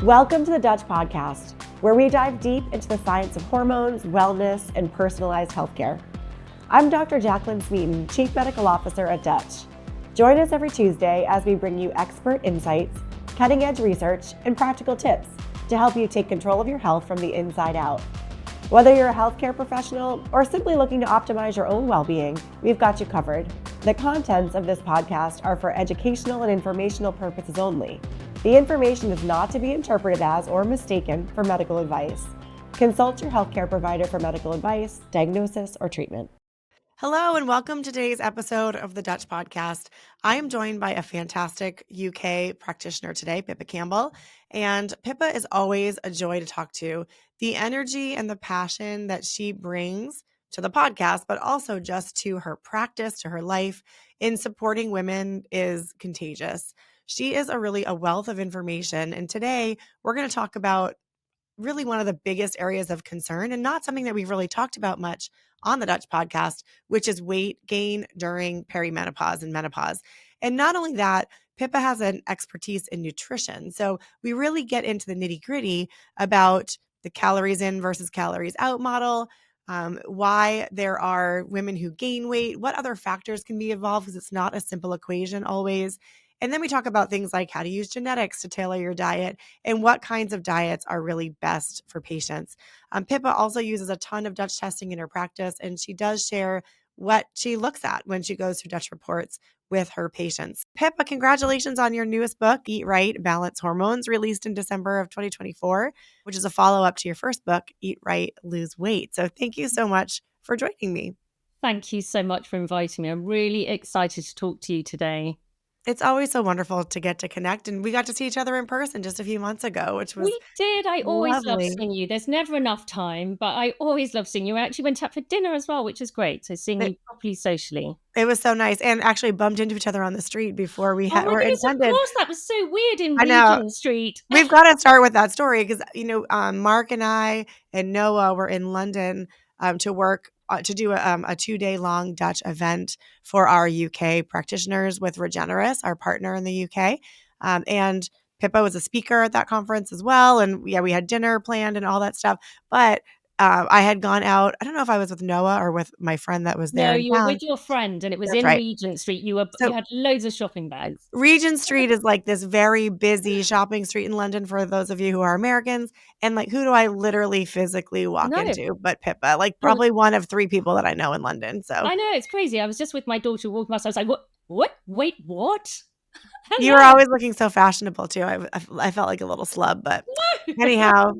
Welcome to the Dutch Podcast, where we dive deep into the science of hormones, wellness, and personalized healthcare. I'm Dr. Jaclyn Smeaton, Chief Medical Officer at Dutch. Join us every Tuesday as we bring you expert insights, cutting-edge research, and practical tips to help you take control of your health from the inside out. Whether you're a healthcare professional or simply looking to optimize your own well-being, we've got you covered. The contents of this podcast are for educational and informational purposes only. The information is not to be interpreted as or mistaken for medical advice. Consult your healthcare provider for medical advice, diagnosis, or treatment. Hello, and welcome to today's episode of the Dutch Podcast. I am joined by a fantastic UK practitioner today, Pippa Campbell. And Pippa is always a joy to talk to. The energy and the passion that she brings to the podcast, but also just to her practice, to her life in supporting women is contagious. She is a wealth of information. And today we're going to talk about really one of the biggest areas of concern and not something that we've really talked about much on the Dutch Podcast, which is weight gain during perimenopause and menopause. And not only that, Pippa has an expertise in nutrition. So we really get into the nitty gritty about the calories in versus calories out model, why there are women who gain weight, what other factors can be involved, because it's not a simple equation always. And then we talk about things like how to use genetics to tailor your diet and what kinds of diets are really best for patients. Pippa also uses a ton of Dutch testing in her practice, and she does share what she looks at when she goes through Dutch reports with her patients. Pippa, congratulations on your newest book, Eat Right, Balance Hormones, released in December of 2024, which is a follow-up to your first book, Eat Right, Lose Weight. So thank you so much for joining me. Thank you so much for inviting me. I'm really excited to talk to you today. It's always so wonderful to get to connect, and we got to see each other in person just a few months ago, which was We did. I always love lovely. seeing you. There's never enough time, but I always love seeing you. I actually went out for dinner as well, which is great. So seeing you properly socially. It was so nice, and actually bumped into each other on the street before we Oh my were goodness, intended. of course. That was so weird in I know. Regent Street. We've got to start with that story because, Mark and I and Noah were in London to work to do a 2-day-long Dutch event for our UK practitioners with Regeneris, our partner in the UK. And Pippa was a speaker at that conference as well. And we had dinner planned and all that stuff. But I had gone out. I don't know if I was with Noah or with my friend that was there. No, in you were town. with your friend, and it was That's in right. Regent Street. You had loads of shopping bags. Regent Street is like this very busy shopping street in London for those of you who are Americans. And like, who do I literally physically walk into but Pippa? Like probably one of 3 people that I know in London. So I know, it's crazy. I was just with my daughter walking past. I was like, what? Wait, what? You were always looking so fashionable too. I felt like a little slub, but anyhow,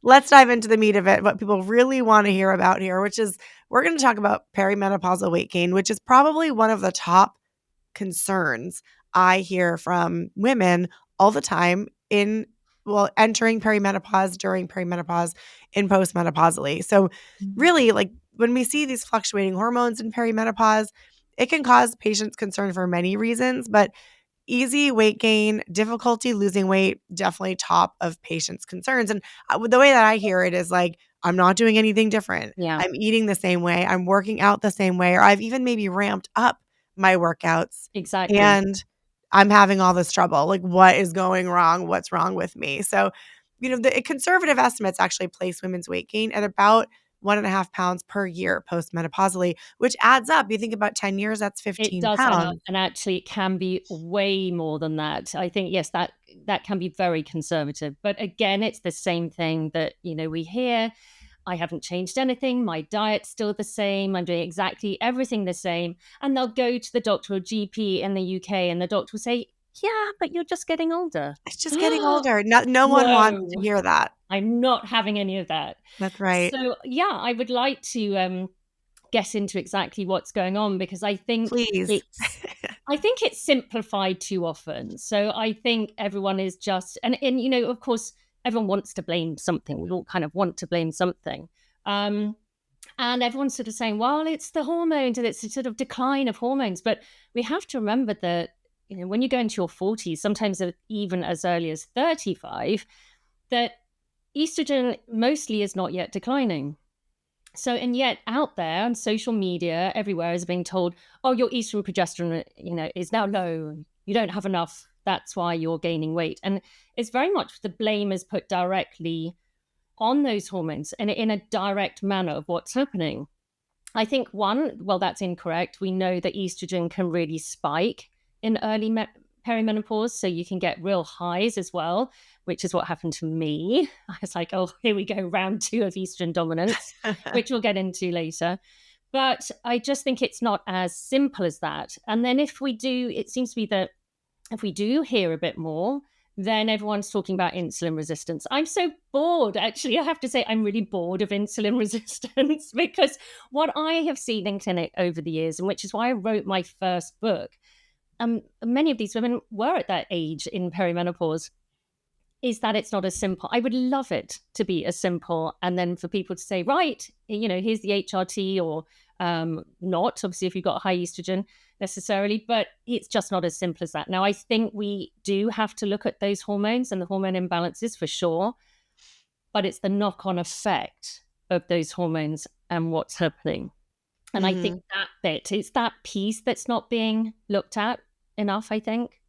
let's dive into the meat of it. What people really want to hear about here, which is we're going to talk about perimenopausal weight gain, which is probably one of the top concerns I hear from women all the time entering perimenopause, during perimenopause, and postmenopausally. So really, like when we see these fluctuating hormones in perimenopause, it can cause patients concern for many reasons, but easy weight gain, difficulty losing weight, definitely top of patients' concerns. And the way that I hear it is like, I'm not doing anything different. Yeah. I'm eating the same way. I'm working out the same way, or I've even maybe ramped up my workouts. Exactly. And I'm having all this trouble. Like, what is going wrong? What's wrong with me? So, the conservative estimates actually place women's weight gain at about 1.5 pounds per year postmenopausally, which adds up. You think about 10 years, that's 15 it does pounds. Add up, and actually it can be way more than that. I think, yes, that can be very conservative. But again, it's the same thing that, we hear. I haven't changed anything. My diet's still the same. I'm doing exactly everything the same. And they'll go to the doctor or GP in the UK and the doctor will say, yeah, but you're just getting older. It's just getting older. No one wants to hear that. I'm not having any of that. That's right. So, yeah, I would like to get into exactly what's going on because I think it's simplified too often. So I think everyone is just, and of course, everyone wants to blame something. We all kind of want to blame something. And everyone's sort of saying, well, it's the hormones and it's a sort of decline of hormones. But we have to remember that, when you go into your 40s, sometimes even as early as 35, that estrogen mostly is not yet declining. So, and yet out there on social media, everywhere is being told, oh, your estrogen progesterone, is now low. You don't have enough That's why you're gaining weight. And it's very much the blame is put directly on those hormones and in a direct manner of what's happening. I think that's incorrect. We know that estrogen can really spike in early perimenopause, so you can get real highs as well, which is what happened to me. I was like, oh, here we go, round 2 of estrogen dominance, which we'll get into later. But I just think it's not as simple as that. And then if we do, it seems to be that if we do hear a bit more, then everyone's talking about insulin resistance. I'm so bored, actually. I have to say, I'm really bored of insulin resistance because what I have seen in clinic over the years, and which is why I wrote my first book, many of these women were at that age in perimenopause, is that it's not as simple. I would love it to be as simple. And then for people to say, right, here's the HRT or not, obviously, if you've got high estrogen necessarily, but it's just not as simple as that. Now, I think we do have to look at those hormones and the hormone imbalances for sure, but it's the knock-on effect of those hormones and what's happening. And I think it's that piece that's not being looked at enough, I think.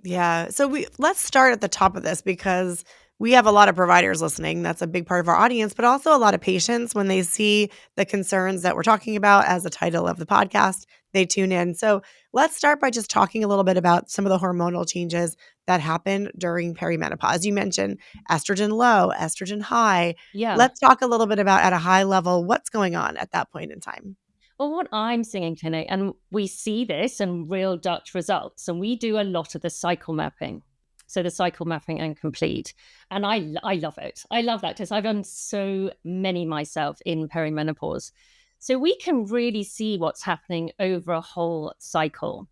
Yeah. So let's start at the top of this because we have a lot of providers listening. That's a big part of our audience, but also a lot of patients when they see the concerns that we're talking about as the title of the podcast, they tune in. So let's start by just talking a little bit about some of the hormonal changes that happen during perimenopause. You mentioned estrogen low, estrogen high. Yeah. Let's talk a little bit about at a high level, what's going on at that point in time. Well, what I'm seeing in clinic, and we see this in real Dutch results, and we do a lot of the cycle mapping. So the cycle mapping and complete. And I love it. I love that because I've done so many myself in perimenopause. So we can really see what's happening over a whole cycle.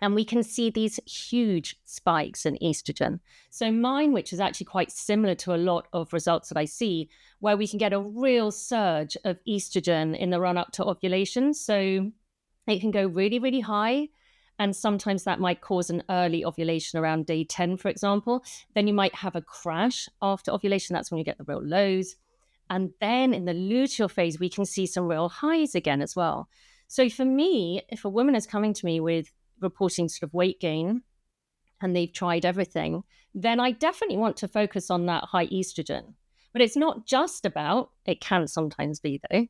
And we can see these huge spikes in estrogen. So mine, which is actually quite similar to a lot of results that I see, where we can get a real surge of estrogen in the run up to ovulation. So it can go really, really high. And sometimes that might cause an early ovulation around day 10, for example. Then you might have a crash after ovulation. That's when you get the real lows. And then in the luteal phase, we can see some real highs again as well. So for me, if a woman is coming to me with reporting sort of weight gain and they've tried everything, then I definitely want to focus on that high estrogen. But it's not just about, it can sometimes be though,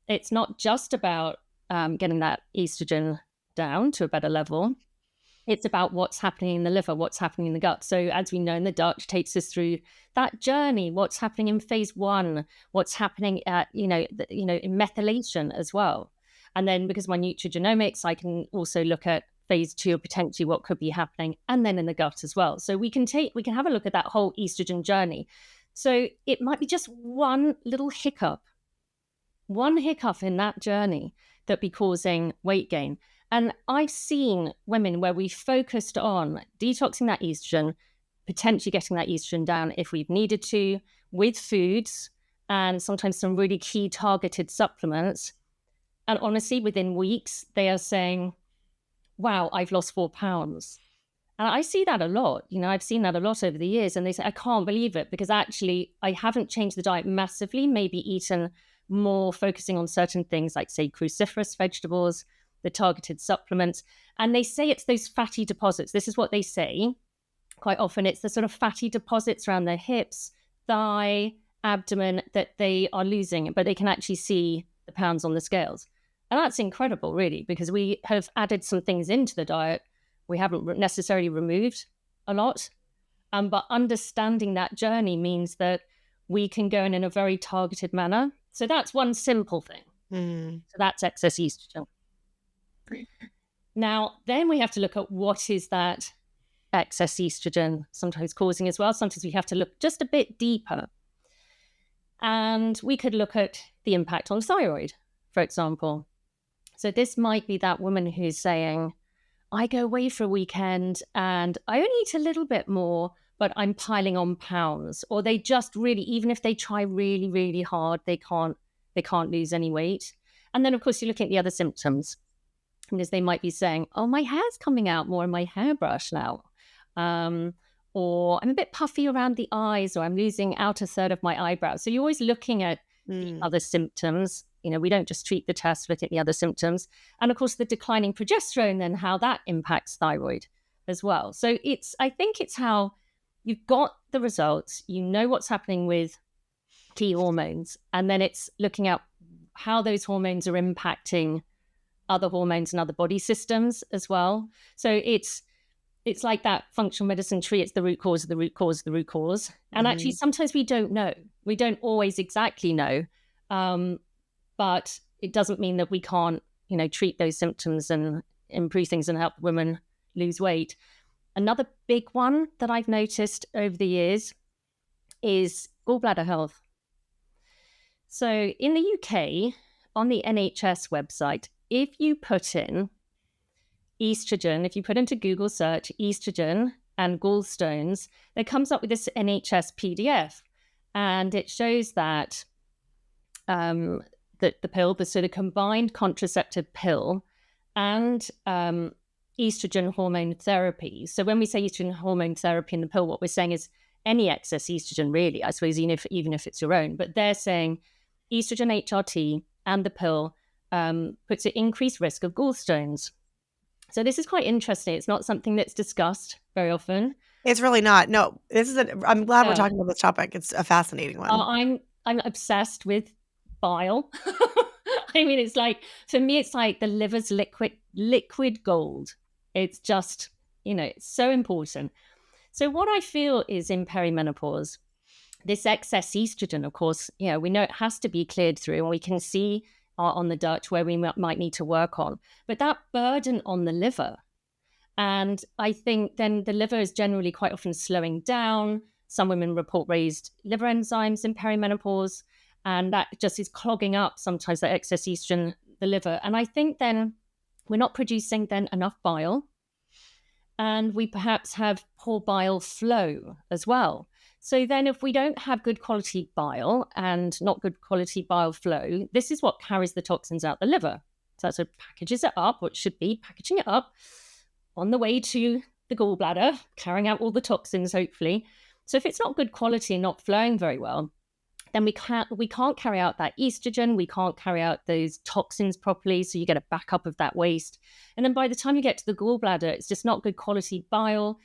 it's not just about getting that estrogen down to a better level. It's about what's happening in the liver, what's happening in the gut. So as we know in the Dutch, takes us through that journey, what's happening in phase 1, what's happening at, in methylation as well. And then because my Nutrigenomics, I can also look at phase 2 or potentially what could be happening, and then in the gut as well. So we can have a look at that whole estrogen journey. So it might be just one little hiccup in that journey that be causing weight gain. And I've seen women where we focused on detoxing that estrogen, potentially getting that estrogen down if we've needed to, with foods and sometimes some really key targeted supplements. And honestly, within weeks, they are saying, wow, I've lost 4 pounds. And I see that a lot. I've seen that a lot over the years. And they say, I can't believe it because actually I haven't changed the diet massively, maybe eaten more, focusing on certain things like, say, cruciferous vegetables, the targeted supplements. And they say it's those fatty deposits. This is what they say quite often. It's the sort of fatty deposits around their hips, thigh, abdomen that they are losing, but they can actually see the pounds on the scales. And that's incredible, really, because we have added some things into the diet. We haven't necessarily removed a lot. But understanding that journey means that we can go in a very targeted manner. So that's one simple thing. So that's excess estrogen. Now, then we have to look at what is that excess estrogen sometimes causing as well. Sometimes we have to look just a bit deeper. And we could look at the impact on thyroid, for example. So this might be that woman who's saying, I go away for a weekend and I only eat a little bit more, but I'm piling on pounds. Or they just really, even if they try really, really hard, they can't lose any weight. And then, of course, you're looking at the other symptoms. Because they might be saying, oh, my hair's coming out more in my hairbrush now. Or I'm a bit puffy around the eyes, or I'm losing out a third of my eyebrows. So you're always looking at the other symptoms. We don't just treat the test, look at the other symptoms. And of course, the declining progesterone, then how that impacts thyroid. as well. So I think it's how you've got the results, you know what's happening with key hormones, and then it's looking at how those hormones are impacting other hormones and other body systems as well. So it's like that functional medicine tree. It's the root cause of the root cause of the root cause. And actually, sometimes we don't know. We don't always exactly know. But it doesn't mean that we can't, treat those symptoms and improve things and help women lose weight. Another big one that I've noticed over the years is gallbladder health. So in the UK, on the NHS website, if you put in estrogen, if you put into Google search estrogen and gallstones, it comes up with this NHS PDF. And it shows that the pill, the combined contraceptive pill and estrogen hormone therapy. So when we say estrogen hormone therapy in the pill, what we're saying is any excess estrogen, really, I suppose, even if it's your own. But they're saying estrogen HRT and the pill puts an increased risk of gallstones. So this is quite interesting. It's not something that's discussed very often. It's really not. No, I'm glad we're talking about this topic. It's a fascinating one. I'm obsessed with bile. I mean, it's like, for me, it's like the liver's liquid gold. It's just, it's so important. So what I feel is in perimenopause, this excess estrogen, of course, we know it has to be cleared through, and we can see on the Dutch where we might need to work on. But that burden on the liver, and I think then the liver is generally quite often slowing down. Some women report raised liver enzymes in perimenopause, and that just is clogging up sometimes that excess estrogen, the liver. And I think then we're not producing then enough bile, and we perhaps have poor bile flow as well. So then if we don't have good quality bile and not good quality bile flow, this is what carries the toxins out the liver. So that's what packages it up, or it should be packaging it up on the way to the gallbladder, carrying out all the toxins, hopefully. So if it's not good quality and not flowing very well, then we can't carry out that estrogen, we can't carry out those toxins properly, so you get a backup of that waste. And then by the time you get to the gallbladder, it's just not good quality bile,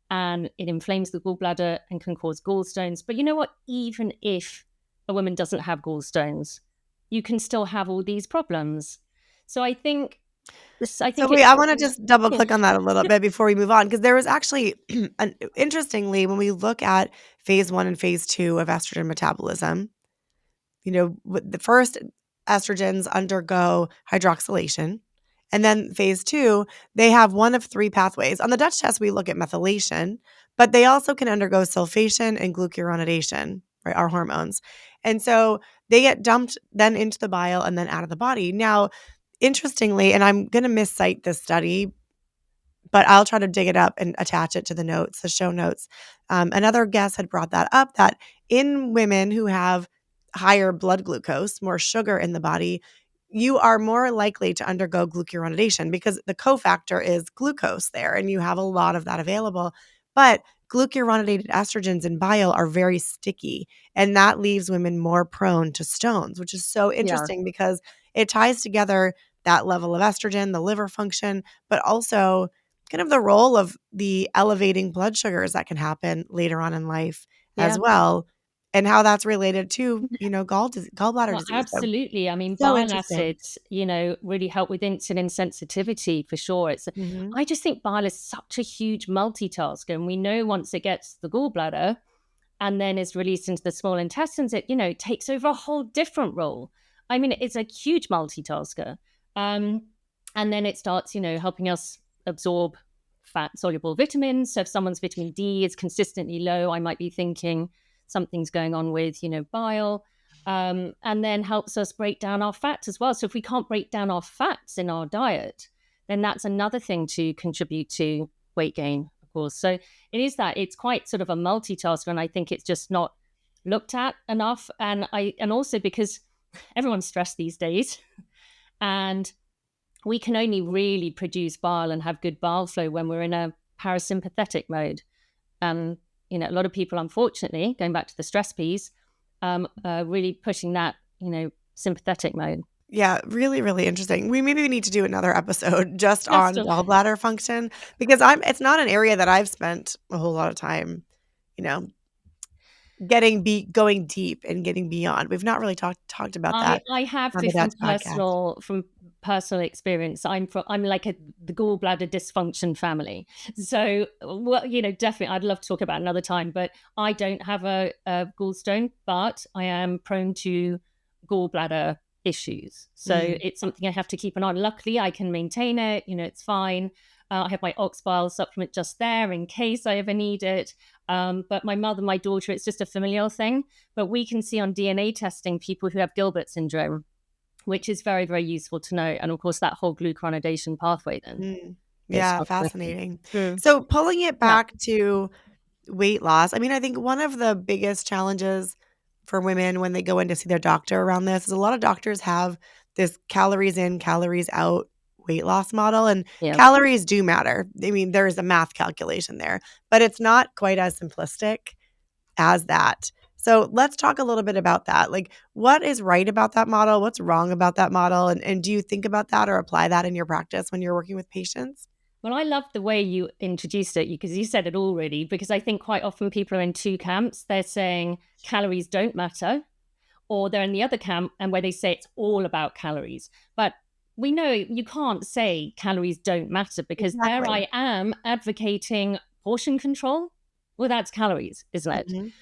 and it inflames the gallbladder and can cause gallstones. But you know what? Even if a woman doesn't have gallstones, you can still have all these problems. So I think I want to just double click on that a little bit before we move on, because there was actually, interestingly, when we look at phase 1 and phase 2 of estrogen metabolism, the first estrogens undergo hydroxylation, and then phase 2, they have one of 3 pathways. On the Dutch test, we look at methylation, but they also can undergo sulfation and glucuronidation, right, our hormones. And so they get dumped then into the bile and then out of the body. Now, interestingly, and I'm going to miscite this study, but I'll try to dig it up and attach it to the show notes. Another guest had brought that up, that in women who have higher blood glucose, more sugar in the body, you are more likely to undergo glucuronidation because the cofactor is glucose there, and you have a lot of that available. But glucuronidated estrogens in bile are very sticky, and that leaves women more prone to stones, which is so interesting because it ties together that level of estrogen, the liver function, but also kind of the role of the elevating blood sugars that can happen later on in life as well, and how that's related to, gallbladder disease. Absolutely. I mean, bile acids, really help with insulin sensitivity for sure. I just think bile is such a huge multitasker, and we know once it gets to the gallbladder and then is released into the small intestines, it, takes over a whole different role. I mean, it's a huge multitasker. And then it starts, helping us absorb fat-soluble vitamins. So if someone's vitamin D is consistently low, I might be thinking something's going on with, bile, and then helps us break down our fats as well. So if we can't break down our fats in our diet, then that's another thing to contribute to weight gain, of course. So it is that. It's quite sort of a multitasker, and I think it's just not looked at enough. And also because everyone's stressed these days, and we can only really produce bile and have good bile flow when we're in a parasympathetic mode. And a lot of people, unfortunately, going back to the stress piece, really pushing that, sympathetic mode. Yeah, really, really interesting. We maybe need to do another episode just on gallbladder function because it's not an area that I've spent a whole lot of time, you know, going deep and getting beyond. We've not really talked about that I have on the this podcast. from personal experience. I'm like the gallbladder dysfunction family. So, well, definitely I'd love to talk about another time, but I don't have a gallstone, but I am prone to gallbladder issues. So it's something I have to keep an eye on. Luckily, I can maintain it. It's fine. I have my ox bile supplement just there in case I ever need it. But my mother, my daughter, it's just a familial thing. But we can see on DNA testing people who have Gilbert syndrome, which is very, very useful to know. And of course, that whole glucuronidation pathway then. Yeah, fascinating. So pulling it back to weight loss, I mean, I think one of the biggest challenges for women when they go in to see their doctor around this is a lot of doctors have this calories in, calories out weight loss model. And calories do matter. I mean, there's a math calculation there, but it's not quite as simplistic as that. So let's talk a little bit about that. Like, what is right about that model? What's wrong about that model? And do you think about that or apply that in your practice when you're working with patients? Well, I love the way you introduced it because you said it already, because I think quite often people are in two camps. They're saying calories don't matter, or they're in the other camp and where they say it's all about calories. But we know you can't say calories don't matter because there I am advocating portion control. Well, that's calories, isn't it?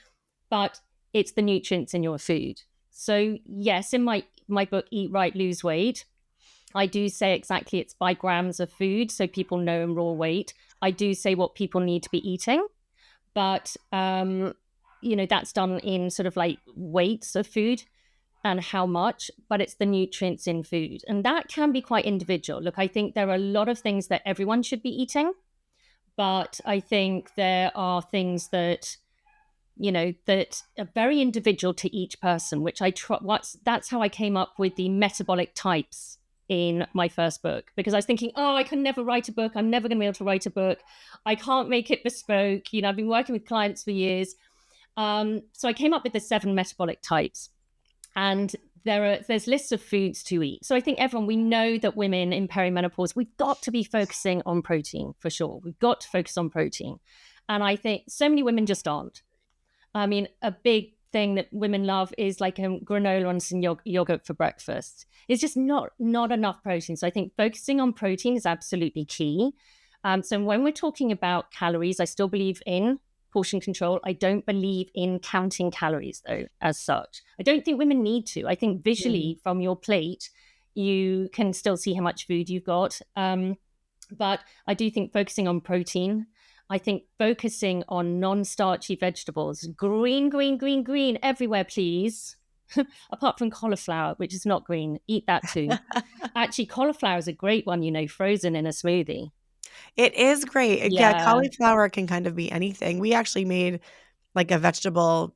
But it's the nutrients in your food. So yes, in my book, Eat Right, Lose Weight, I do say exactly it's by grams of food, so people know in raw weight. I do say what people need to be eating, but that's done in sort of like weights of food and how much, but it's the nutrients in food. And that can be quite individual. Look, I think there are a lot of things that everyone should be eating, but I think there are things that that are very individual to each person, which that's how I came up with the metabolic types in my first book, because I was thinking, I can never write a book. I'm never going to be able to write a book. I can't make it bespoke. I've been working with clients for years. So I came up with the 7 metabolic types, and there's lists of foods to eat. So I think we know that women in perimenopause, we've got to be focusing on protein for sure. We've got to focus on protein. And I think so many women just aren't. I mean, a big thing that women love is like granola and some yogurt for breakfast. It's just not enough protein. So I think focusing on protein is absolutely key. So when we're talking about calories, I still believe in portion control. I don't believe in counting calories, though, as such. I don't think women need to. I think visually from your plate, you can still see how much food you've got. But I do think focusing on protein, I think focusing on non-starchy vegetables, green everywhere, please. Apart from cauliflower, which is not green. Eat that too. Actually, cauliflower is a great one, frozen in a smoothie. It is great. Yeah, cauliflower can kind of be anything. We actually made like a vegetable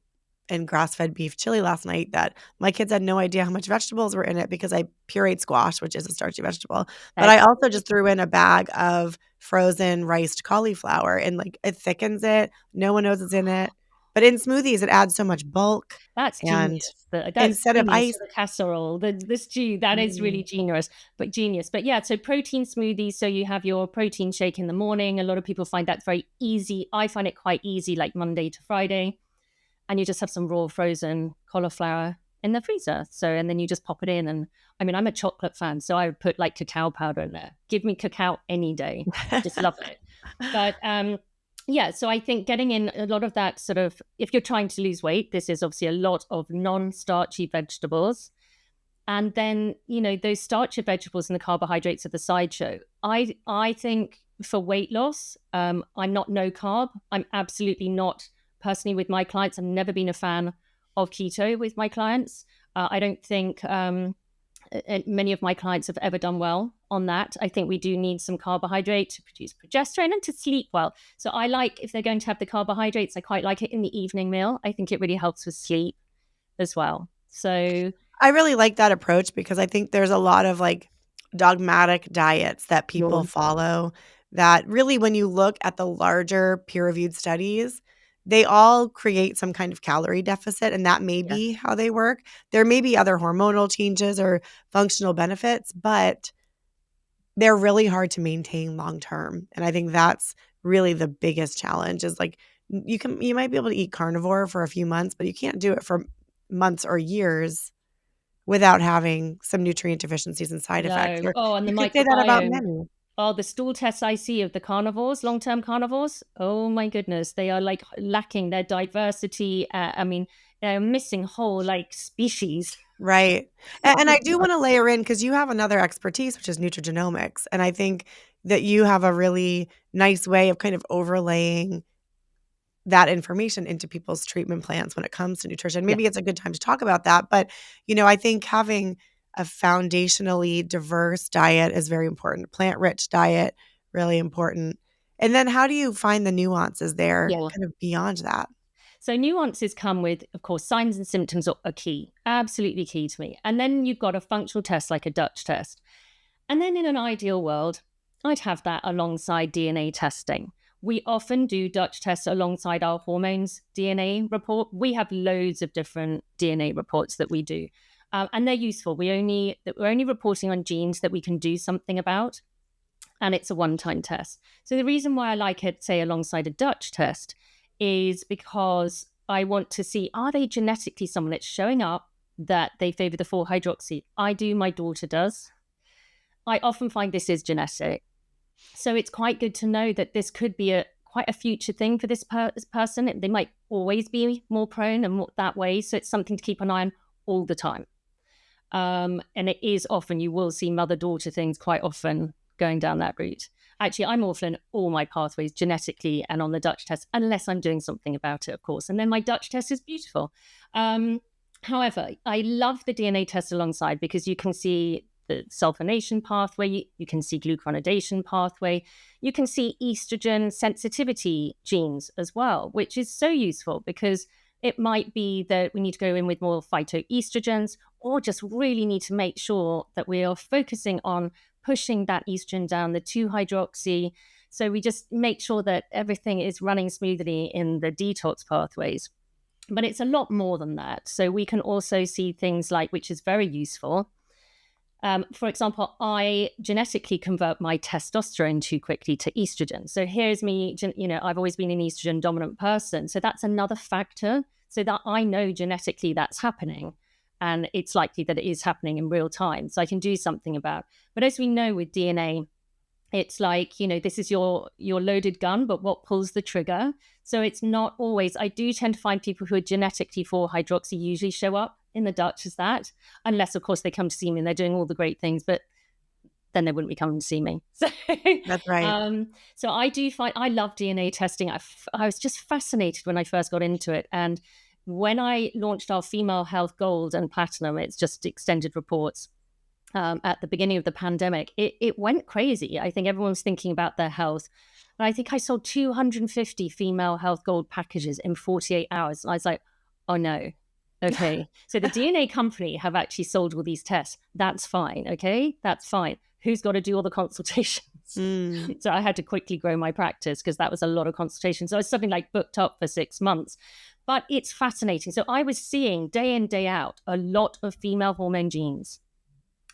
and grass-fed beef chili last night that my kids had no idea how much vegetables were in it because I pureed squash, which is a starchy vegetable. But I also just threw in a bag of frozen riced cauliflower, and like it thickens it. No one knows it's in it. But in smoothies, it adds so much bulk. That's genius. That's instead of ice, the casserole, the stew, that is really genius. But yeah, so protein smoothies. So you have your protein shake in the morning. A lot of people find that very easy. I find it quite easy, like Monday to Friday. And you just have some raw frozen cauliflower in the freezer. And then you just pop it in. And I mean, I'm a chocolate fan, so I would put like cacao powder in there. Give me cacao any day. I just love it. But yeah, so I think getting in a lot of that sort of, if you're trying to lose weight, this is obviously a lot of non-starchy vegetables. And then, those starchy vegetables and the carbohydrates are the sideshow. I think for weight loss, I'm not no carb. I'm absolutely not. Personally, with my clients, I've never been a fan of keto with my clients. I don't think many of my clients have ever done well on that. I think we do need some carbohydrate to produce progesterone and to sleep well. So I like, if they're going to have the carbohydrates, I quite like it in the evening meal. I think it really helps with sleep as well. So I really like that approach because I think there's a lot of like dogmatic diets that people follow that really, when you look at the larger peer-reviewed studies, they all create some kind of calorie deficit, and that may be how they work. There may be other hormonal changes or functional benefits, but they're really hard to maintain long term. And I think that's really the biggest challenge is like you might be able to eat carnivore for a few months, but you can't do it for months or years without having some nutrient deficiencies and side effects. No. Or Oh, and the you could say that about microbiome. many. Oh, the stool tests I see of the carnivores, long-term carnivores. Oh my goodness, they are like lacking their diversity. I mean, they're missing whole like species. Right. And I do want to layer in because you have another expertise, which is nutrigenomics. And I think that you have a really nice way of kind of overlaying that information into people's treatment plans when it comes to nutrition. Maybe it's a good time to talk about that. But, I think having a foundationally diverse diet is very important. Plant-rich diet, really important. And then how do you find the nuances there kind of beyond that? So nuances come with, of course, signs and symptoms are key, absolutely key to me. And then you've got a functional test like a Dutch test. And then in an ideal world, I'd have that alongside DNA testing. We often do Dutch tests alongside our hormones DNA report. We have loads of different DNA reports that we do. And they're useful. We're only reporting on genes that we can do something about. And it's a one-time test. So the reason why I like it, say, alongside a Dutch test is because I want to see, are they genetically someone that's showing up that they favor the 4-hydroxy? I do, my daughter does. I often find this is genetic. So it's quite good to know that this could be quite a future thing for this person. They might always be more prone and more that way. So it's something to keep an eye on all the time. And it is often, you will see mother-daughter things quite often going down that route. Actually, I'm awful in all my pathways genetically and on the Dutch test, unless I'm doing something about it, of course. And then my Dutch test is beautiful. However, I love the DNA test alongside because you can see the sulfonation pathway, you can see glucuronidation pathway, you can see estrogen sensitivity genes as well, which is so useful because it might be that we need to go in with more phytoestrogens or just really need to make sure that we are focusing on pushing that estrogen down, the 2-hydroxy. So we just make sure that everything is running smoothly in the detox pathways. But it's a lot more than that. So we can also see things like, which is very useful. For example, I genetically convert my testosterone too quickly to estrogen. So here's me, I've always been an estrogen dominant person. So that's another factor so that I know genetically that's happening. And it's likely that it is happening in real time. So I can do something about. But as we know with DNA, it's like, this is your loaded gun, but what pulls the trigger? So it's not always, I do tend to find people who are genetically 4-hydroxy usually show up in the Dutch as that, unless of course they come to see me and they're doing all the great things, but then they wouldn't be coming to see me. So that's right. So I do find, I love DNA testing. I was just fascinated when I first got into it. And when I launched our Female Health Gold and Platinum, it's just extended reports, at the beginning of the pandemic, it went crazy. I think everyone was thinking about their health. And I think I sold 250 Female Health Gold packages in 48 hours. And I was like, oh no. Okay. So the DNA company have actually sold all these tests. That's fine. Okay. That's fine. Who's got to do all the consultations? So I had to quickly grow my practice because that was a lot of consultations. So I was suddenly like booked up for 6 months. But it's fascinating. So I was seeing day in, day out, a lot of female hormone genes,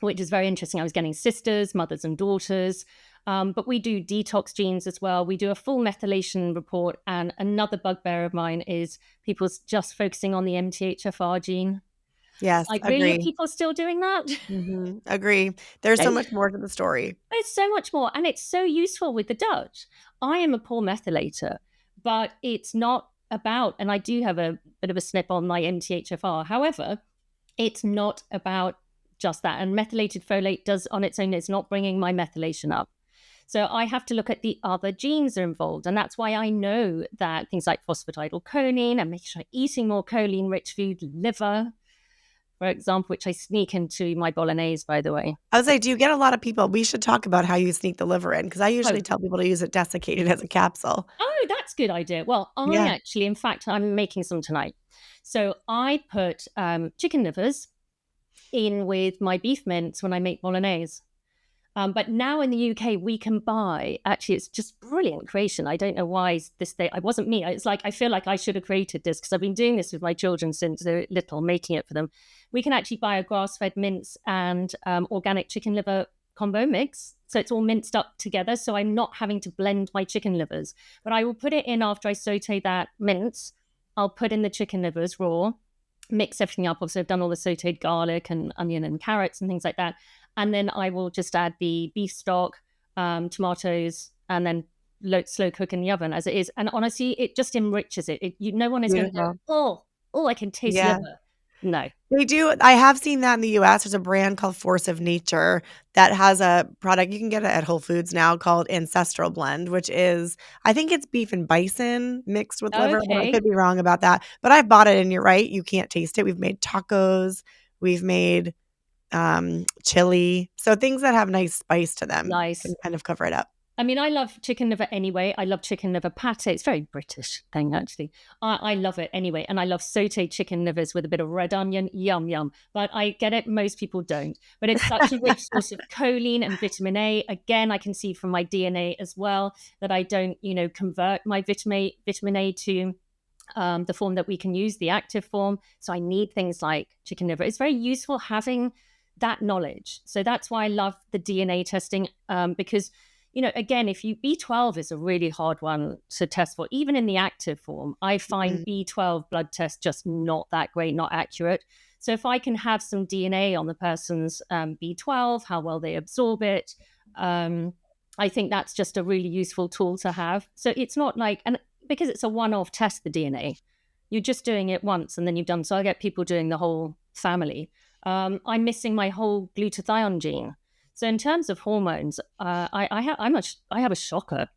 which is very interesting. I was getting sisters, mothers and daughters, but we do detox genes as well. We do a full methylation report. And another bugbear of mine is people just focusing on the MTHFR gene. Yes, like, agree. really, are people still doing that? Agree. There's so much more to the story. It's so much more. And it's so useful with the Dutch. I am a poor methylator, but it's not about, and I do have a bit of a snip on my MTHFR. However, it's not about just that. And methylated folate does on its own, it's not bringing my methylation up. So I have to look at the other genes that are involved. And that's why I know that things like phosphatidylcholine and making sure I'm eating more choline-rich food, liver, for example, which I sneak into my bolognese, by the way. I was like, do you get a lot of people? We should talk about how you sneak the liver in because I usually tell people to use it desiccated as a capsule. Oh, that's a good idea. Well, I actually, in fact, I'm making some tonight. So I put chicken livers in with my beef mince when I make bolognese. But now in the UK, we can buy, actually, it's just brilliant creation. I don't know why it wasn't me. It's like, I feel like I should have created this because I've been doing this with my children since they're little, making it for them. We can actually buy a grass-fed mince and organic chicken liver combo mix. So it's all minced up together. So I'm not having to blend my chicken livers, but I will put it in after I saute that mince. I'll put in the chicken livers raw, mix everything up. Obviously, I've done all the sauteed garlic and onion and carrots and things like that. And then I will just add the beef stock, tomatoes, and then slow cook in the oven as it is. And honestly, it just enriches it. No one is going to go, I can taste liver. No. They do. I have seen that in the US. There's a brand called Force of Nature that has a product. You can get it at Whole Foods now called Ancestral Blend, which is, I think it's beef and bison mixed with liver. I could be wrong about that. But I've bought it and you're right. You can't taste it. We've made tacos. We've made chili. So things that have nice spice to them can kind of cover it up. I mean, I love chicken liver anyway. I love chicken liver pate. It's a very British thing, actually. I love it anyway. And I love sauteed chicken livers with a bit of red onion. Yum, yum. But I get it. Most people don't. But it's such a rich source of choline and vitamin A. Again, I can see from my DNA as well that I don't, convert my vitamin A to the form that we can use, the active form. So I need things like chicken liver. It's very useful having that knowledge. So that's why I love the DNA testing because again, if B12 is a really hard one to test for, even in the active form, I find B12 blood tests just not that great, not accurate. So if I can have some DNA on the person's B12, how well they absorb it, I think that's just a really useful tool to have. So it's not like, and because it's a one-off test, the DNA, you're just doing it once and then you've done. So I get people doing the whole family. I'm missing my whole glutathione gene. So in terms of hormones, I have a shocker.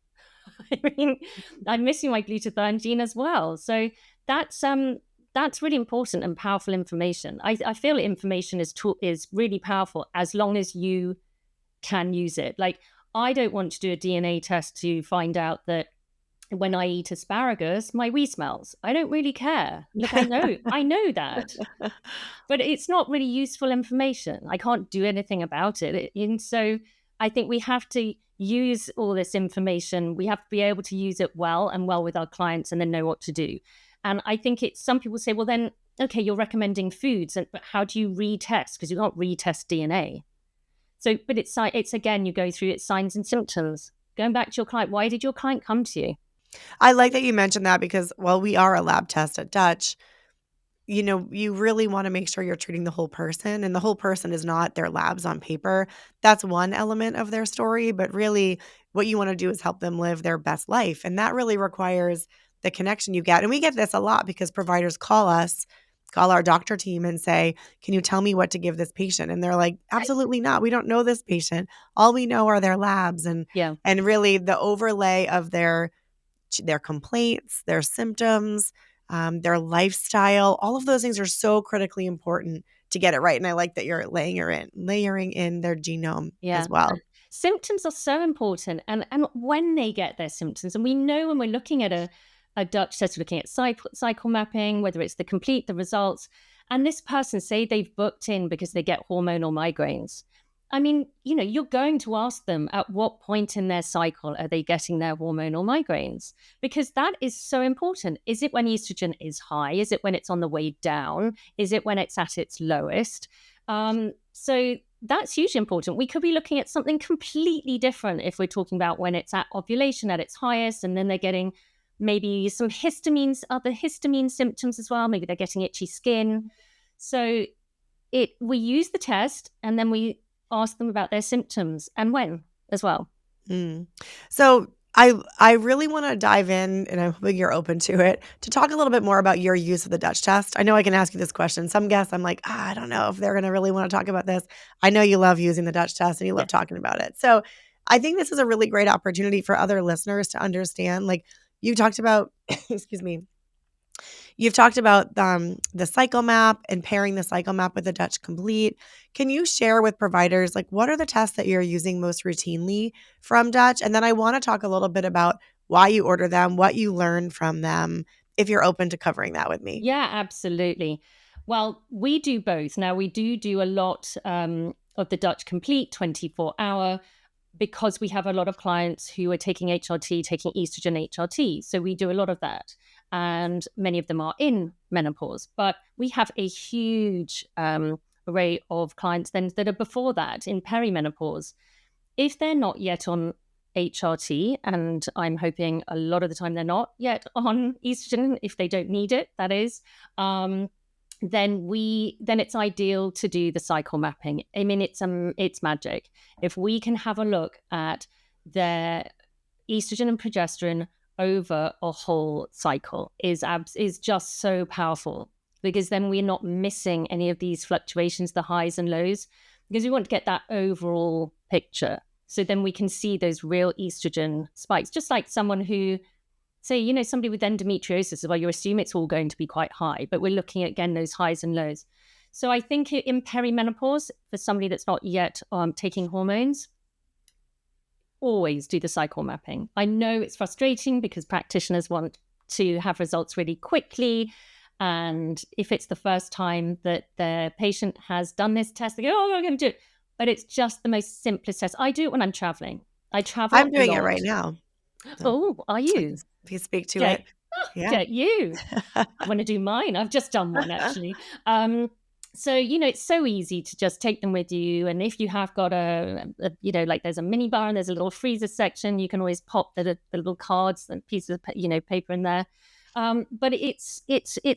I mean, I'm missing my glutathione gene as well. So that's really important and powerful information. I feel information is really powerful as long as you can use it. Like, I don't want to do a DNA test to find out that when I eat asparagus, my wee smells. I don't really care. Look, I know that, but it's not really useful information. I can't do anything about it. And so I think we have to use all this information. We have to be able to use it well with our clients and then know what to do. And I think some people say, well, then, okay, you're recommending foods, but how do you retest? Because you can't retest DNA. So, but it's again, you go through its signs and symptoms. Going back to your client, why did your client come to you? I like that you mentioned that because, while we are a lab test at Dutch, you really want to make sure you're treating the whole person, and the whole person is not their labs on paper. That's one element of their story, but really what you want to do is help them live their best life. And that really requires the connection you get. And we get this a lot because providers call our doctor team and say, can you tell me what to give this patient? And they're like, absolutely not. We don't know this patient. All we know are their labs. And really the overlay of their complaints, their symptoms, their lifestyle, all of those things are so critically important to get it right. And I like that you're layering in their genome as well. Symptoms are so important. And when they get their symptoms, and we know when we're looking at a Dutch test, we're looking at cycle mapping, whether it's the results, and this person, say they've booked in because they get hormonal migraines. I mean, you're going to ask them at what point in their cycle are they getting their hormonal migraines? Because that is so important. Is it when estrogen is high? Is it when it's on the way down? Is it when it's at its lowest? So that's hugely important. We could be looking at something completely different if we're talking about when it's at ovulation at its highest, and then they're getting maybe some other histamine symptoms as well. Maybe they're getting itchy skin. So we use the test and then we ask them about their symptoms and when as well. So I really want to dive in, and I'm hoping you're open to it, to talk a little bit more about your use of the Dutch test. I know I can ask you this question. Some guests, I'm like, I don't know if they're going to really want to talk about this. I know you love using the Dutch test and you love talking about it. So I think this is a really great opportunity for other listeners to understand. Like, you talked about, excuse me, you've talked about the cycle map and pairing the cycle map with the Dutch Complete. Can you share with providers, like, what are the tests that you're using most routinely from Dutch? And then I want to talk a little bit about why you order them, what you learn from them, if you're open to covering that with me. Yeah, absolutely. Well, we do both. Now, we do a lot of the Dutch Complete 24-hour, because we have a lot of clients who are taking HRT, taking estrogen HRT. So we do a lot of that. And many of them are in menopause. But we have a huge array of clients then that are before that in perimenopause. If they're not yet on HRT, and I'm hoping a lot of the time they're not yet on estrogen, if they don't need it, that is, then it's ideal to do the cycle mapping. I mean, it's magic. If we can have a look at their estrogen and progesterone over a whole cycle is just so powerful, because then we're not missing any of these fluctuations, the highs and lows, because we want to get that overall picture. So then we can see those real estrogen spikes, just like someone who, say, somebody with endometriosis, well, you assume it's all going to be quite high, but we're looking at, again, those highs and lows. So I think in perimenopause, for somebody that's not yet taking hormones, always do the cycle mapping. I know it's frustrating because practitioners want to have results really quickly. And if it's the first time that their patient has done this test, they go, oh, I'm going to do it. But it's just the most simplest test. I do it when I'm traveling. I'm doing it right now. Oh, are you? If you speak to it. Yeah. Get you. I want to do mine. I've just done one, actually. So, it's so easy to just take them with you. And if you have got like there's a mini bar and there's a little freezer section, you can always pop the little cards and pieces of, paper in there. But it's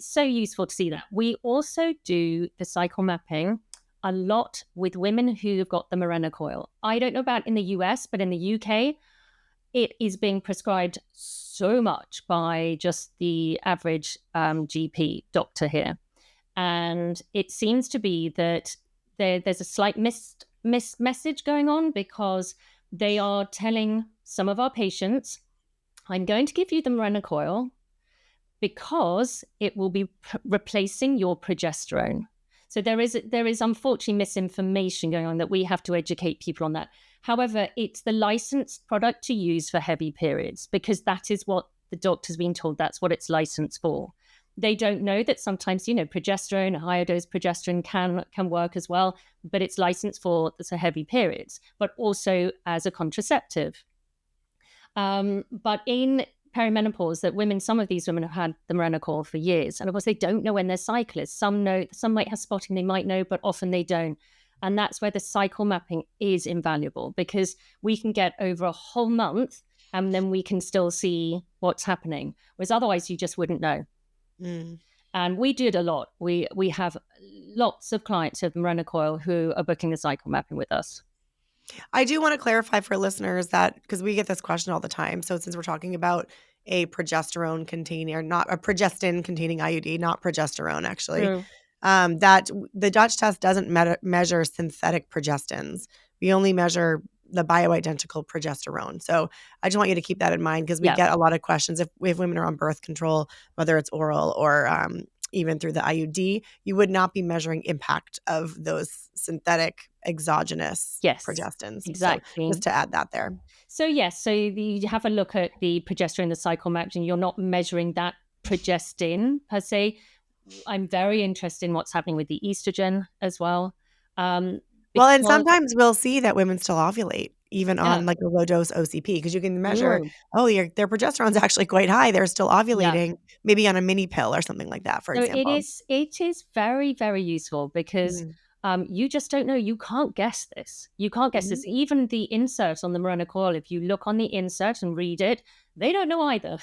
so useful to see that. We also do the cycle mapping a lot with women who have got the Mirena coil. I don't know about in the US, but in the UK, it is being prescribed so much by just the average GP doctor here. And it seems to be that there's a slight missed message going on, because they are telling some of our patients, I'm going to give you the Mirena coil because it will be replacing your progesterone. So there is unfortunately misinformation going on that we have to educate people on that. However, it's the licensed product to use for heavy periods, because that is what the doctor's been told, that's what it's licensed for. They don't know that sometimes, progesterone, higher dose progesterone can work as well, but it's licensed for the heavy periods, but also as a contraceptive. But in perimenopause, that some of these women have had the Mirena coil for years, and of course they don't know when their cycle is. Some know, some might have spotting, they might know, but often they don't. And that's where the cycle mapping is invaluable, because we can get over a whole month and then we can still see what's happening, whereas otherwise you just wouldn't know. And we do it a lot. We have lots of clients who have the Mirena coil who are booking the cycle mapping with us. I do want to clarify for listeners that, because we get this question all the time. So since we're talking about a progesterone containing, or not a progestin containing IUD, not progesterone actually, that the Dutch test doesn't measure synthetic progestins. We only measure the bioidentical progesterone. So I just want you to keep that in mind, because we get a lot of questions if women are on birth control, whether it's oral or even through the IUD, you would not be measuring impact of those synthetic exogenous progestins. Exactly. So just to add that there. So so you have a look at the progesterone, the cycle mapping, you're not measuring that progestin per se. I'm very interested in what's happening with the estrogen as well. And sometimes we'll see that women still ovulate, even on like a low dose OCP, because you can measure, their progesterone is actually quite high. They're still ovulating, maybe on a mini pill or something like that, for example. It is very, very useful, because you just don't know. You can't guess this. You can't guess this. Even the insert on the Mirena coil, if you look on the insert and read it, they don't know either.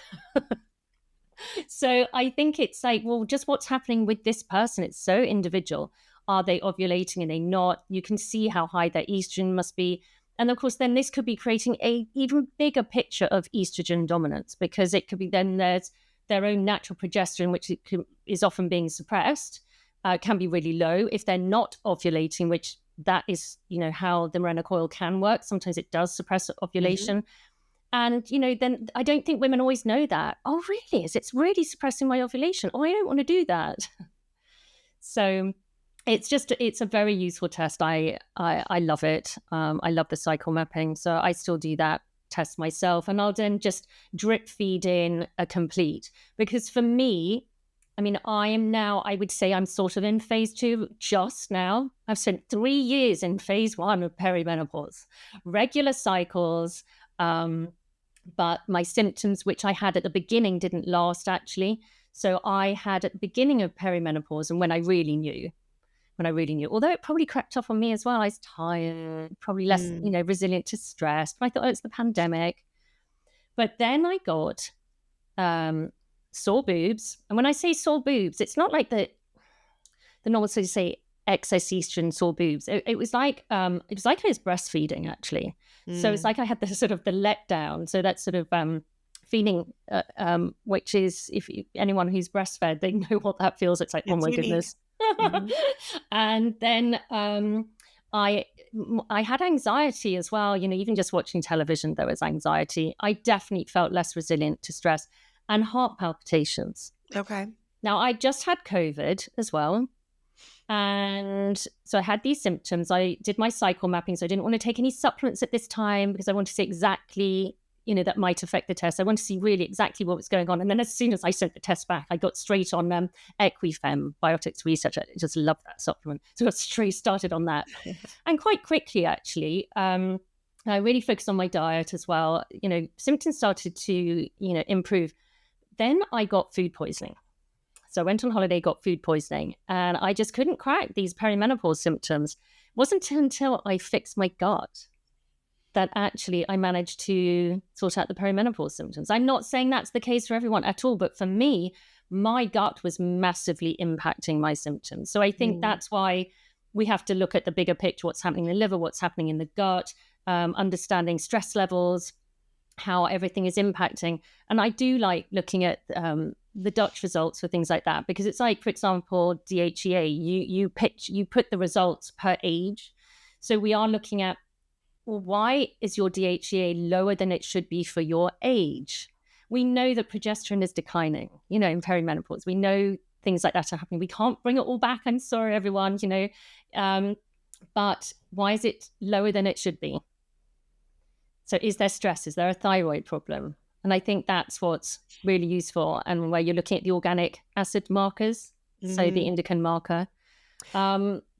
So I think it's like, well, just what's happening with this person? It's so individual. Are they ovulating? Are they not? You can see how high their estrogen must be. And of course, then this could be creating a even bigger picture of estrogen dominance, because it could be then there's their own natural progesterone, which is often being suppressed, can be really low. If they're not ovulating, which that is, how the Mirena coil can work. Sometimes it does suppress ovulation. And, then I don't think women always know that. Oh, really? It's really suppressing my ovulation. Oh, I don't want to do that. So it's a very useful test. I love it. I love the cycle mapping. So I still do that test myself. And I'll then just drip feed in a complete. Because for me, I mean, I would say I'm sort of in phase 2 just now. I've spent 3 years in phase 1 of perimenopause, regular cycles, but my symptoms, which I had at the beginning, didn't last actually. So I had at the beginning of perimenopause, and when I really knew, although it probably crept up on me as well. I was tired, probably less, resilient to stress. But I thought, it's the pandemic. But then I got sore boobs. And when I say sore boobs, it's not like the normal, so to say, excess estrogen sore boobs. It was like I was breastfeeding actually. So it's like I had the sort of the letdown. So that sort of feeling, which is, if anyone who's breastfed, they know what that feels. It's like, oh my goodness. And then I had anxiety as well. Even just watching television, there was anxiety. I definitely felt less resilient to stress and heart palpitations. Okay. Now, I just had COVID as well. And so I had these symptoms. I did my cycle mapping. So I didn't want to take any supplements at this time because I wanted to see exactly, that might affect the test. I wanted to see really exactly what was going on. And then as soon as I sent the test back, I got straight on Equifem, Biotics Research. I just love that supplement. So I got straight started on that. And quite quickly, actually, I really focused on my diet as well. Symptoms started to, improve. Then I got food poisoning. So I went on holiday, got food poisoning, and I just couldn't crack these perimenopause symptoms. It wasn't until I fixed my gut that actually I managed to sort out the perimenopause symptoms. I'm not saying that's the case for everyone at all, but for me, my gut was massively impacting my symptoms. So I think that's why we have to look at the bigger picture, what's happening in the liver, what's happening in the gut, understanding stress levels, how everything is impacting. And I do like looking at the Dutch results for things like that, because it's like, for example, DHEA, you put the results per age. So we are looking at, well, why is your DHEA lower than it should be for your age? We know that progesterone is declining, in perimenopause. We know things like that are happening. We can't bring it all back. I'm sorry, everyone, but why is it lower than it should be? So is there stress? Is there a thyroid problem? And I think that's what's really useful, and where you're looking at the organic acid markers, so the indican marker.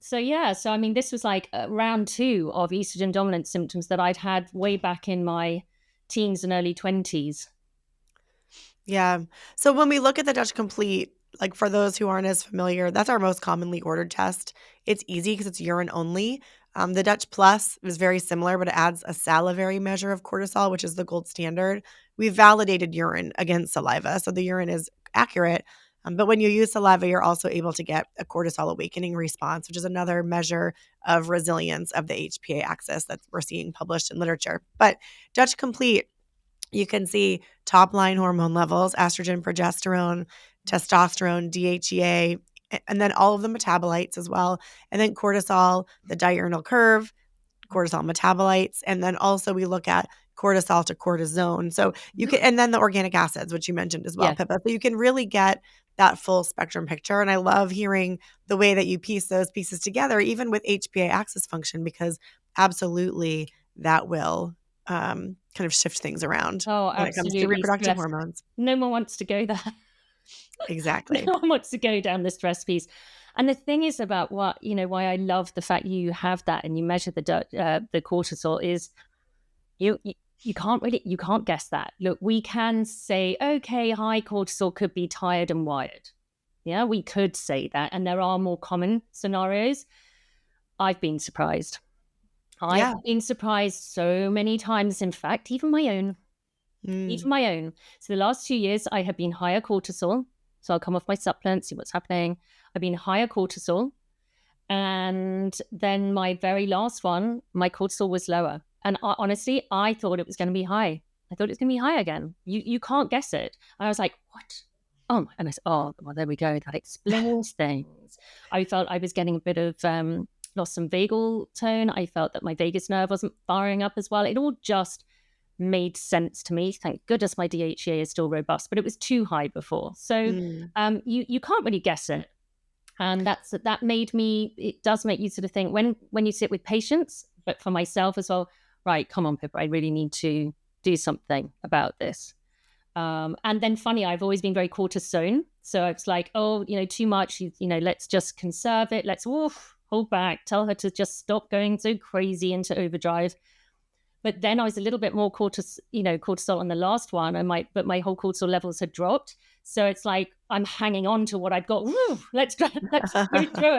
So I mean, this was like round 2 of estrogen dominant symptoms that I'd had way back in my teens and early 20s. Yeah. So when we look at the Dutch Complete, like for those who aren't as familiar, that's our most commonly ordered test. It's easy because it's urine only. The Dutch Plus is very similar, but it adds a salivary measure of cortisol, which is the gold standard. We've validated urine against saliva, so the urine is accurate. But when you use saliva, you're also able to get a cortisol awakening response, which is another measure of resilience of the HPA axis that we're seeing published in literature. But Dutch Complete, you can see top line hormone levels, estrogen, progesterone, testosterone, DHEA, and then all of the metabolites as well. And then cortisol, the diurnal curve, cortisol metabolites. And then also we look at cortisol to cortisone. So you can, and then the organic acids, which you mentioned as well, Pippa. So you can really get that full spectrum picture. And I love hearing the way that you piece those pieces together, even with HPA axis function, because absolutely that will kind of shift things around when it comes to reproductive hormones. No one wants to go there. Exactly. No one wants to go down the stress piece. And the thing is about why I love the fact you have that and you measure the cortisol is you can't guess that. Look, we can say, okay, high cortisol could be tired and wired. Yeah, we could say that. And there are more common scenarios. I've been surprised. I've been surprised so many times. In fact, even my own. So the last 2 years, I have been higher cortisol. So I'll come off my supplements, see what's happening. I've been higher cortisol. And then my very last one, my cortisol was lower. And honestly, I thought it was going to be high. I thought it was going to be high again. You can't guess it. And I was like, what? Oh, and I said, oh, well, there we go. That explains things. I felt I was getting a bit of lost some vagal tone. I felt that my vagus nerve wasn't firing up as well. It all just made sense to me. Thank goodness my DHEA is still robust, but it was too high before. So you can't really guess it. And that made me, it does make you sort of think when you sit with patients, but for myself as well, right, come on, Pippa, I really need to do something about this. And then funny, I've always been very cortisone So it's like, oh, too much, let's just conserve it. Let's hold back, tell her to just stop going so crazy into overdrive. But then I was a little bit more cortisol on the last one, but my whole cortisol levels had dropped. So it's like I'm hanging on to what I've got. Woo, let's go through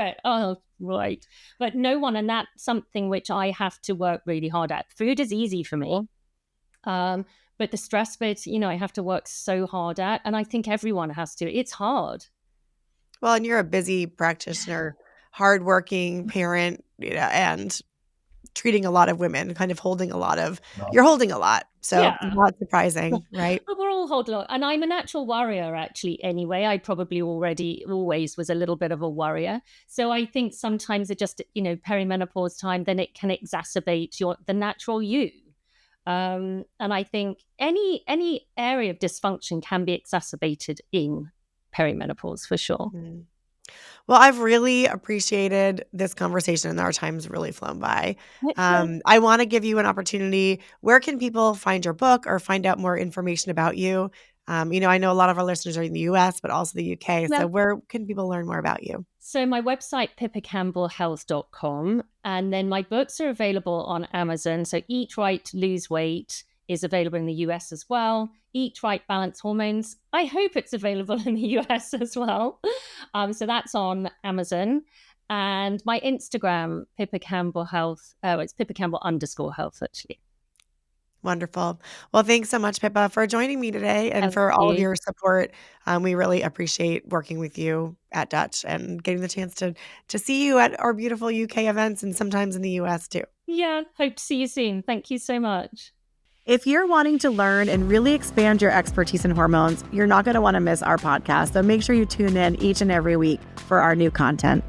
it. Oh, right. But no one, and that's something which I have to work really hard at. Food is easy for me, but the stress bit, I have to work so hard at, and I think everyone has to. It's hard. Well, and you're a busy practitioner, hardworking parent, and treating a lot of women, kind of you're holding a lot. So not surprising, right? But we're all holding a lot. And I'm a natural worrier, actually, anyway. I probably always was a little bit of a worrier. So I think sometimes it just, perimenopause time, then it can exacerbate the natural you. And I think any area of dysfunction can be exacerbated in perimenopause for sure. Mm. Well, I've really appreciated this conversation, and our time's really flown by. I want to give you an opportunity. Where can people find your book or find out more information about you? I know a lot of our listeners are in the US, but also the UK. So where can people learn more about you? So my website, pippacampbellhealth.com. And then my books are available on Amazon. So Eat Right, Lose Weight is available in the US as well. Eat Right, Balance Hormones. I hope it's available in the US as well. So that's on Amazon. And my Instagram, Pippa Campbell Health. It's Pippa Campbell _health, actually. Wonderful. Well, thanks so much, Pippa, for joining me today and for all of your support. We really appreciate working with you at Dutch and getting the chance to see you at our beautiful UK events and sometimes in the US too. Yeah, hope to see you soon. Thank you so much. If you're wanting to learn and really expand your expertise in hormones, you're not going to want to miss our podcast. So make sure you tune in each and every week for our new content.